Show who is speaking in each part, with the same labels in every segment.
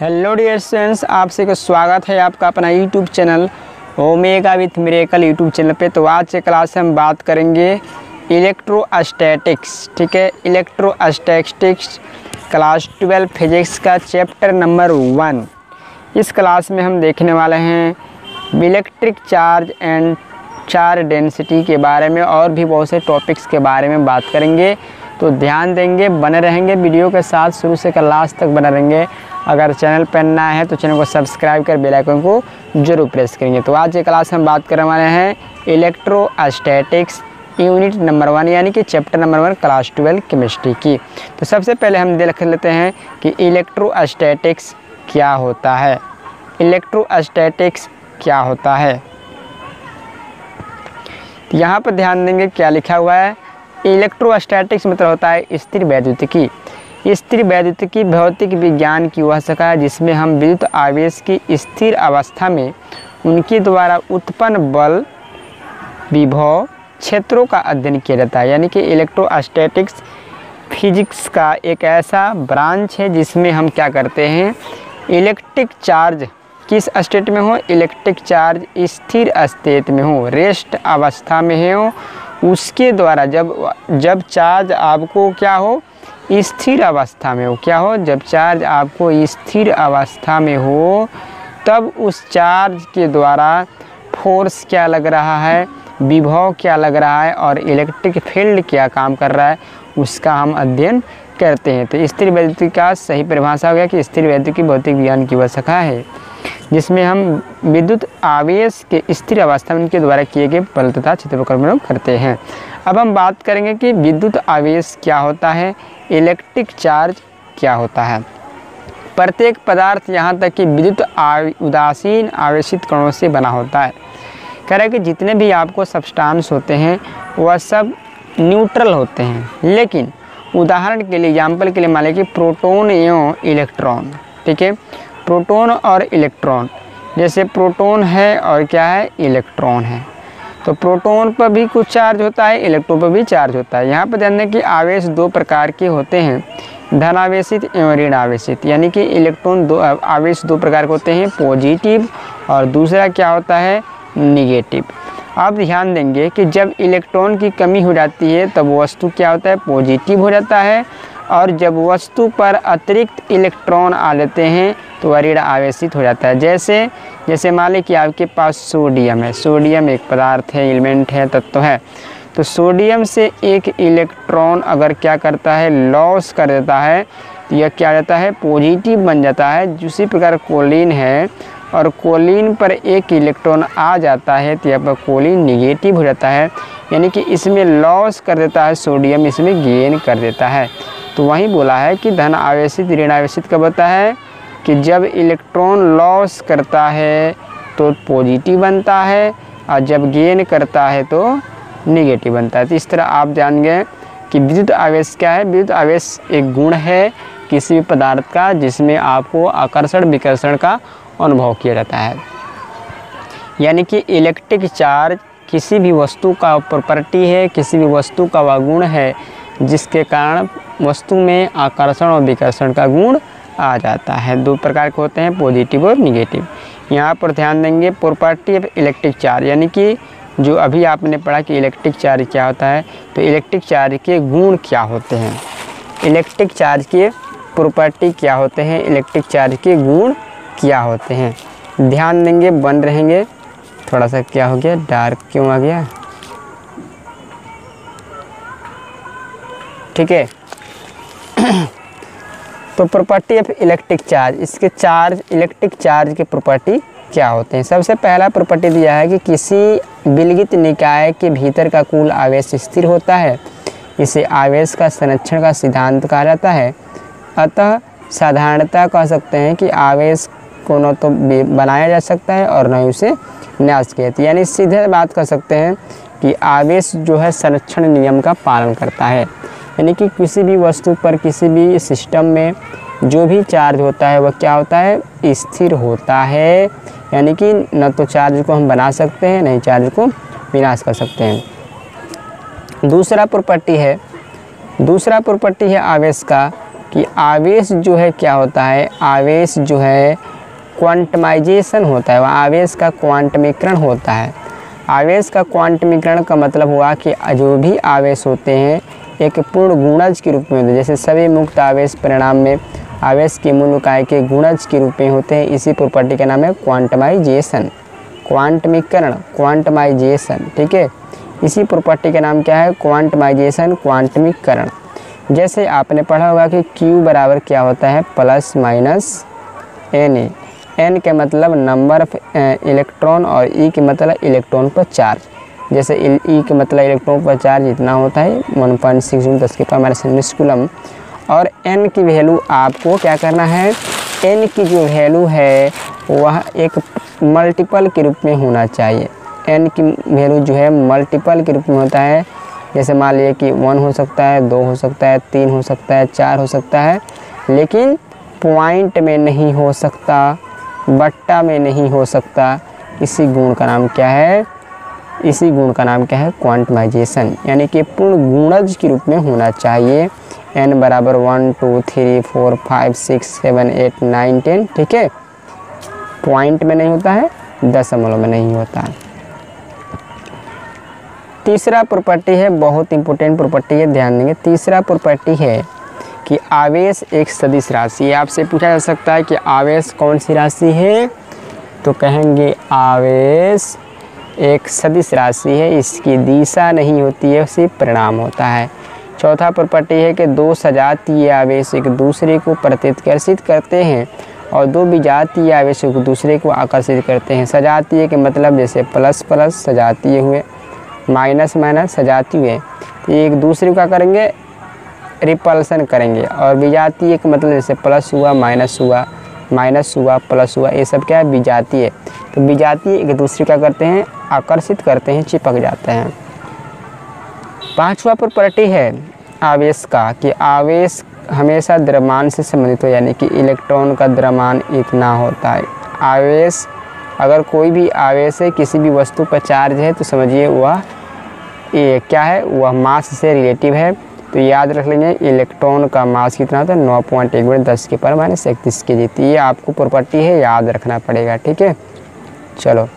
Speaker 1: Hello dear students, आपसे का स्वागत है आपका अपना YouTube channel omega with miracle YouTube channel पे। तो आज के क्लास में हम बात करेंगे इलेक्ट्रोस्टैटिक्स। ठीक है, इलेक्ट्रोस्टैटिक्स क्लास 12 फिजिक्स का चैप्टर नंबर 1। इस क्लास में हम देखने वाले हैं electric charge and charge density के बारे में और भी बहुत से टॉपिक्स के बारे में बात करेंगे। तो ध्यान देंगे, बने रहेंगे वीडियो के साथ, शुरू से लास्ट तक बने रहेंगे। अगर चैनल पर नया है तो चैनल को सब्सक्राइब कर बेल आइकन को जरूर प्रेस करेंगे। तो आज के क्लास में हम बात करने वाले हैं इलेक्ट्रोस्टैटिक्स यूनिट नंबर 1 यानी कि चैप्टर नंबर 1 क्लास 12 केमिस्ट्री की। तो सबसे पहले हम देख लेते हैं कि इलेक्ट्रोस्टैटिक्स क्या होता है। इलेक्ट्रोस्टैटिक्स क्या होता है, यहाँ पर ध्यान देंगे क्या लिखा हुआ है। इलेक्ट्रोस्टैटिक्स मतलब होता है स्थिर वैद्युतिकी। स्थिर वैद्युतिकी भौतिक विज्ञान की वह शाखा है जिसमें हम विद्युत आवेश की स्थिर अवस्था में उनके द्वारा उत्पन्न बल, विभव, क्षेत्रों का अध्ययन किया जाता है। यानी कि इलेक्ट्रोस्टैटिक्स फिजिक्स का एक ऐसा ब्रांच है जिसमें हम क्या करते हैं, इलेक्ट्रिक चार्ज किस स्टेट में हो, इलेक्ट्रिक चार्ज स्थिर स्थिति में हो, रेस्ट अवस्था में हो, उसके द्वारा जब चार्ज आपको क्या हो, स्थिर अवस्था में हो, क्या हो, जब चार्ज आपको स्थिर अवस्था में हो तब उस चार्ज के द्वारा फोर्स क्या लग रहा है, विभव क्या लग रहा है और इलेक्ट्रिक फील्ड क्या काम कर रहा है, उसका हम अध्ययन करते हैं। तो स्थिर वैद्युतिकी का सही परिभाषा हो गया कि स्थिर वैद्युतिकी भौतिक विज्ञान की वह शाखा है जिसमें हम विद्युत आवेश के स्थिर अवस्था में उनके द्वारा किए गए बल तथा क्षेत्रों का अध्ययन करते हैं। अब हम बात करेंगे कि विद्युत आवेश क्या होता है, इलेक्ट्रिक चार्ज क्या होता है। प्रत्येक पदार्थ यहाँ तक कि विद्युत उदासीन आवेशित कणों से बना होता है। कह रहा है कि जितने भी आपको सब्सटेंस होते हैं वह सब न्यूट्रल होते हैं, लेकिन उदाहरण के लिए एग्जाम्पल के लिए मान लें कि प्रोटॉन एवं इलेक्ट्रॉन। ठीक है, प्रोटॉन और इलेक्ट्रॉन, जैसे प्रोटॉन है और क्या है, इलेक्ट्रॉन है। तो प्रोटॉन पर भी कुछ चार्ज होता है, इलेक्ट्रॉन पर भी चार्ज होता है। यहाँ पर ध्यान दें कि आवेश दो प्रकार के होते हैं, धन आवेशित एवं ऋण आवेशित। यानी कि इलेक्ट्रॉन आवेश दो प्रकार के होते हैं, पॉजिटिव और दूसरा क्या होता है, निगेटिव। आप ध्यान देंगे कि जब इलेक्ट्रॉन की कमी हो जाती है तब वस्तु क्या होता है, पॉजिटिव हो जाता है, और जब वस्तु पर अतिरिक्त इलेक्ट्रॉन आ जाते हैं तो वह ऋण आवेशित हो जाता है। जैसे मान लें कि आपके पास सोडियम है, सोडियम एक पदार्थ है, एलिमेंट है, तत्व है। तो सोडियम से एक इलेक्ट्रॉन अगर क्या करता है, लॉस कर देता है, तो यह क्या रहता है, पॉजिटिव बन जाता है। उसी प्रकार कोलिन है और कोलिन पर एक इलेक्ट्रॉन आ जाता है तो यहाँ पर कोलिन निगेटिव हो जाता है। यानी कि इसमें लॉस कर देता है सोडियम, इसमें गेन कर देता है। तो वहीं बोला है कि धन आवेशित ऋण आवेशित कब होता है, कि जब इलेक्ट्रॉन लॉस करता है तो पॉजिटिव बनता है और जब गेन करता है तो निगेटिव बनता है। तो इस तरह आप जान गए कि विद्युत आवेश क्या है। विद्युत आवेश एक गुण है किसी भी पदार्थ का जिसमें आपको आकर्षण विकर्षण का अनुभव किया जाता है। यानी कि इलेक्ट्रिक चार्ज किसी भी वस्तु का प्रॉपर्टी है, किसी भी वस्तु का वह गुण है जिसके कारण वस्तु में आकर्षण और विकर्षण का गुण आ जाता है। दो प्रकार के होते हैं, पॉजिटिव और निगेटिव। यहाँ पर ध्यान देंगे प्रॉपर्टी ऑफ इलेक्ट्रिक चार्ज, यानी कि जो अभी आपने पढ़ा कि इलेक्ट्रिक चार्ज क्या होता है, तो इलेक्ट्रिक चार्ज के गुण क्या होते हैं, इलेक्ट्रिक चार्ज के प्रॉपर्टी क्या होते हैं, इलेक्ट्रिक चार्ज के गुण क्या होते हैं। ध्यान देंगे, बन रहेंगे। थोड़ा सा क्या हो गया, डार्क क्यों आ गया, ठीक है। तो प्रॉपर्टी ऑफ इलेक्ट्रिक चार्ज, इसके चार्ज, इलेक्ट्रिक चार्ज के प्रॉपर्टी क्या होते हैं। सबसे पहला प्रॉपर्टी दिया है कि किसी विलगित निकाय के भीतर का कुल आवेश स्थिर होता है, इसे आवेश का संरक्षण का सिद्धांत कहा जाता है। अतः साधारणतः कह सकते हैं कि आवेश को न तो बनाया जा सकता है और न ही उसे नाश किया जाता है। यानी सीधे बात कर सकते हैं कि आवेश जो है संरक्षण नियम का पालन करता है। यानी कि किसी भी वस्तु पर, किसी भी सिस्टम में जो भी चार्ज होता है वह क्या होता है, स्थिर होता है। यानी कि न तो चार्ज को हम बना सकते हैं, नहीं चार्ज को विनाश कर सकते हैं। दूसरा प्रॉपर्टी है आवेश का कि आवेश जो है क्या होता है, आवेश जो है क्वांटमाइजेशन होता है, वह आवेश का क्वांटमीकरण होता है। आवेश का क्वांटमीकरण का मतलब हुआ कि जो भी आवेश होते हैं एक पूर्ण गुणज के रूप में होते हैं। जैसे सभी मुक्त आवेश परिणाम में आवेश के मूल इकाई के गुणज के रूप में होते हैं। इसी प्रॉपर्टी का नाम है क्वांटमाइजेशन, क्वांटमीकरण, क्वांटमाइजेशन। ठीक है, इसी प्रॉपर्टी का नाम क्या है, क्वांटमाइजेशन, क्वांटमीकरण। जैसे आपने पढ़ा होगा कि Q बराबर क्या होता है, प्लस माइनस Na। N के मतलब नंबर ऑफ इलेक्ट्रॉन और E के मतलब इलेक्ट्रॉन पर चार्ज। जैसे E के मतलब इलेक्ट्रॉन पर चार्ज इतना होता है 1.6 × 10⁻⁻⁻⁻⁰ कूलम। और N की वैल्यू आपको क्या करना है, N की जो वैल्यू है वह एक मल्टीपल के रूप में होना चाहिए। N की वैल्यू जो है मल्टीपल के रूप में होता है। जैसे मान लीजिए कि 1 हो सकता है, 2 हो सकता है, 3 हो सकता है, 4 हो सकता है, लेकिन पॉइंट में नहीं हो सकता, बट्टा में नहीं हो सकता। इसी गुण का नाम क्या है, इसी गुण का नाम क्या है, क्वांटमाइजेशन। यानी कि पूर्ण गुणज के रूप में होना चाहिए। N बराबर 1 2 3 4 5 6 7 8 9 10। ठीक है, पॉइंट में नहीं होता है, दशमलव में नहीं होता है। तीसरा प्रॉपर्टी है, बहुत इंपॉर्टेंट प्रॉपर्टी है, ध्यान देंगे। तीसरा प्रॉपर्टी है कि आवेश एक सदिश राशि है। आपसे पूछा जा सकता है कि आवेश कौन सी राशि है, तो कहेंगे आवेश एक सदिश राशि है, इसकी दिशा नहीं होती है, सिर्फ परिणाम होता है। चौथा प्रॉपर्टी है कि दो सजातीय आवेश एक दूसरे को प्रतिकर्षित करते हैं और दो विजातीय आवेश एक दूसरे को आकर्षित करते हैं। सजातीय के मतलब जैसे प्लस प्लस सजातीय हुए, माइनस माइनस सजातीय हुए, तो एक दूसरे को क्या करेंगे, रिपल्सन करेंगे। और विजातीय के मतलब जैसे प्लस हुआ, माइनस हुआ, माइनस हुआ, प्लस हुआ, ये सब क्या है, विजातीय। तो विजातीय एक दूसरे का करते हैं, आकर्षित करते हैं, चिपक जाते हैं। पांचवा प्रॉपर्टी है आवेश का कि आवेश हमेशा द्रव्यमान से संबंधित हो, यानी कि इलेक्ट्रॉन का द्रव्यमान इतना होता है। आवेश, अगर कोई भी आवेश है, किसी भी वस्तु पर चार्ज है, तो समझिए वह ये क्या है, वह मास से रिलेटिव है। तो याद रख लेंगे इलेक्ट्रॉन का मास कितना होता है, 9.1 × 10⁻31 kg। तो ये आपको प्रॉपर्टी है, याद रखना पड़ेगा। ठीक है, चलो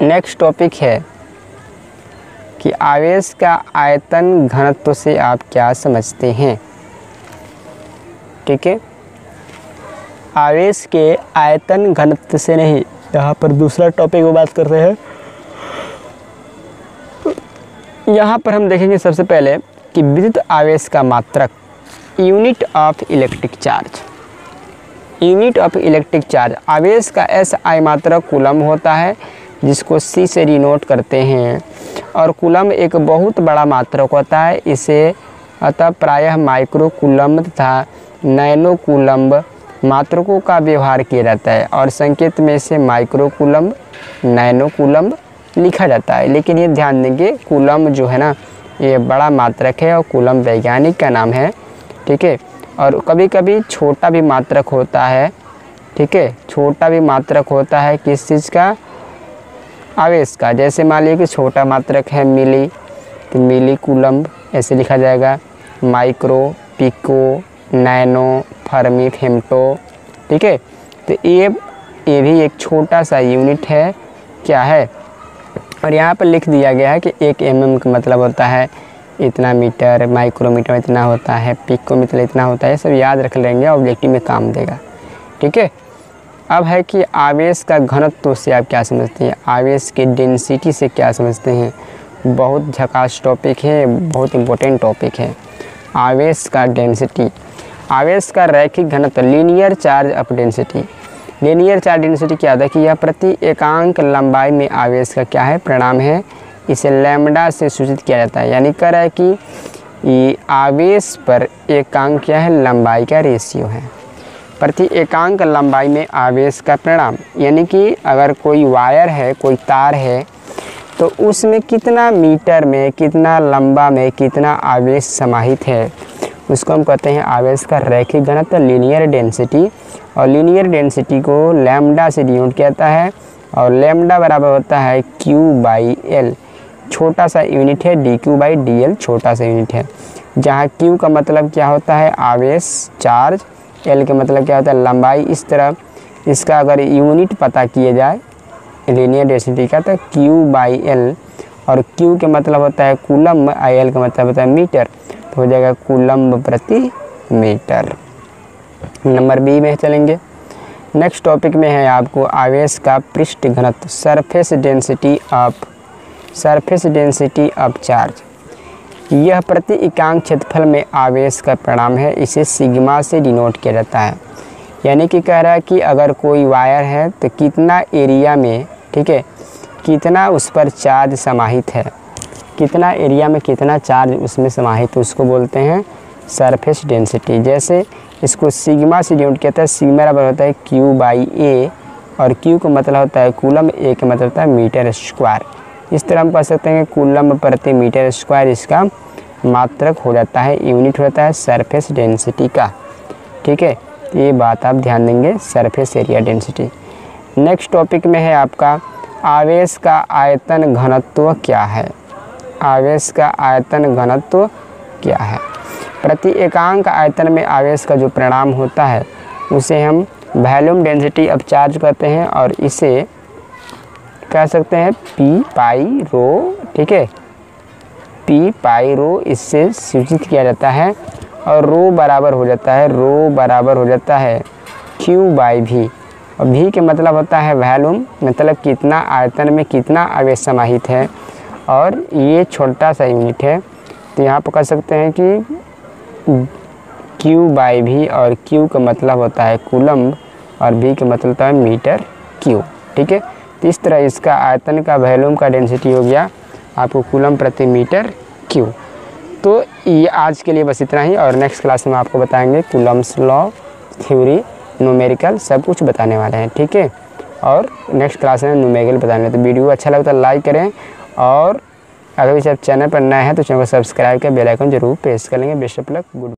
Speaker 1: नेक्स्ट टॉपिक है कि आवेश का आयतन घनत्व से आप क्या समझते हैं। ठीक है, आवेश के आयतन घनत्व से नहीं, यहाँ पर दूसरा टॉपिक वो बात कर रहे हैं। यहाँ पर हम देखेंगे सबसे पहले कि विद्युत आवेश का मात्रक, unit of electric charge. Unit of electric charge, आवेश का SI मात्रक कूलम होता है, जिसको C से डिनोट करते हैं। और कूलम एक बहुत बड़ा मात्रक होता है, इसे अतः प्रायः माइक्रो कूलम तथा नैनो कूलम मात्रकों का व्यवहार किया जाता है। और संकेत में से माइक्रो कूलम, नैनो कूलम लिखा जाता है। लेकिन ये ध्यान देंगे, कूलम जो है ना, ये बड़ा मात्रक है और कूलम वैज्ञानिक का नाम है। ठीक है, और कभी कभी छोटा भी मात्रक होता है। ठीक है, छोटा भी मात्रक होता है किस चीज़ का, आवेश का। जैसे मान लीजिए कि छोटा मात्रक है मिली, तो मिली कूलम ऐसे लिखा जाएगा। Micro, pico, nano, fermi, femto. ठीक है, तो ये भी एक छोटा सा यूनिट है, क्या है। और यहाँ पर लिख दिया गया है कि 1 mm का मतलब होता है इतना मीटर, माइक्रोमीटर इतना होता है, पिकोमीटर इतना होता है। सब याद रख लेंगे, ऑब्जेक्टिव में काम देगा। ठीक है, अब है कि आवेश का घनत्व से आप क्या समझते हैं, आवेश की डेंसिटी से क्या समझते हैं। बहुत झकास टॉपिक है, बहुत इम्पोर्टेंट टॉपिक है। आवेश का डेंसिटी, आवेश का रैखिक घनत्व, linear charge of density. Linear charge density क्या होता है कि यह प्रति एकांक लंबाई में आवेश का क्या है, परिणाम है। इसे लैम्बडा से सूचित किया जाता है। यानी कह रहा है कि ये आवेश पर एकांक क्या है, लंबाई का रेशियो है। प्रति एकांक लंबाई में आवेश का परिणाम, यानी कि अगर कोई वायर है, कोई तार है, तो उसमें कितना मीटर में, कितना लंबा में कितना आवेश समाहित है, उसको हम कहते हैं आवेश का रैखिक घनत्व, लीनियर डेंसिटी। और लीनियर डेंसिटी को लैम्बडा से डिनोट किया जाता है। और लैम्बडा बराबर होता है Q/L, छोटा सा यूनिट है, dQ/dL छोटा सा यूनिट है। जहाँ क्यू का मतलब क्या होता है आवेश चार्ज, एल का मतलब क्या होता है लंबाई। इस तरह इसका अगर यूनिट पता किए जाए लीनियर डेंसिटी का तो क्यू बाई एल, और क्यू के मतलब होता है कूलम्ब, आई एल का मतलब होता है मीटर, तो हो जाएगा कूलम्ब प्रति मीटर। नंबर बी में चलेंगे। नेक्स्ट टॉपिक में है आपको आवेश का पृष्ठ घनत्व, सरफेस डेंसिटी ऑफ चार्ज। यह प्रति इकांक क्षेत्रफल में आवेश का परिमाण है, इसे सिग्मा से डिनोट किया जाता है। यानी कि कह रहा है कि अगर कोई वायर है तो कितना एरिया में, ठीक है, कितना उस पर चार्ज समाहित है, कितना एरिया में कितना चार्ज उसमें समाहित है, उसको बोलते हैं सरफेस डेंसिटी। जैसे इसको सिग्मा से डिनोट किया जाता है, सिग्मा बराबर होता है क्यू बाई ए, और क्यू का मतलब होता है कूलम, ए का मतलब होता है मीटर स्क्वायर। इस तरह हम कह सकते हैं कि कूलम प्रति मीटर स्क्वायर इसका मात्रक हो जाता है, यूनिट होता है सरफेस डेंसिटी का। ठीक है, ये बात आप ध्यान देंगे, surface area density. Next topic में है आपका आवेश का आयतन घनत्व क्या है। आवेश का आयतन घनत्व क्या है। प्रति एकांक आयतन में आवेश का जो परिमाण होता है उसे हम वॉल्यूम डेंसिटी ऑफ चार्ज कहते हैं, और इसे कह सकते हैं पी पाई रो। ठीक है, पी पाई रो इससे सूचित किया जाता है, और रो बराबर हो जाता है क्यू बाई भी, और भी के मतलब होता है वॉल्यूम, मतलब कितना आयतन में कितना आवेश समाहित है, और ये छोटा सा यूनिट है, तो यहाँ पर कह सकते हैं कि क्यू बाई भी, और क्यू का मतलब होता है कूलम्ब, और भी का मतलब होता है मीटर क्यू। ठीक है, तो इस तरह इसका आयतन का वॉल्यूम का डेंसिटी हो गया आपको कूलम्ब प्रति मीटर क्यू। तो ये आज के लिए बस इतना ही, और नेक्स्ट क्लास में आपको बताएंगे कूलम्ब्स लॉ, थ्योरी, न्यूमेरिकल सब कुछ बताने वाले हैं। ठीक है, और नेक्स्ट क्लास में न्यूमेरिकल बताने। तो वीडियो अच्छा लगता है लाइक करें, और अगर भी सब चैनल पर नए हैं तो चैनल को सब्सक्राइब कर बेल आइकन जरूर प्रेस कर लेंगे। Best of luck, good.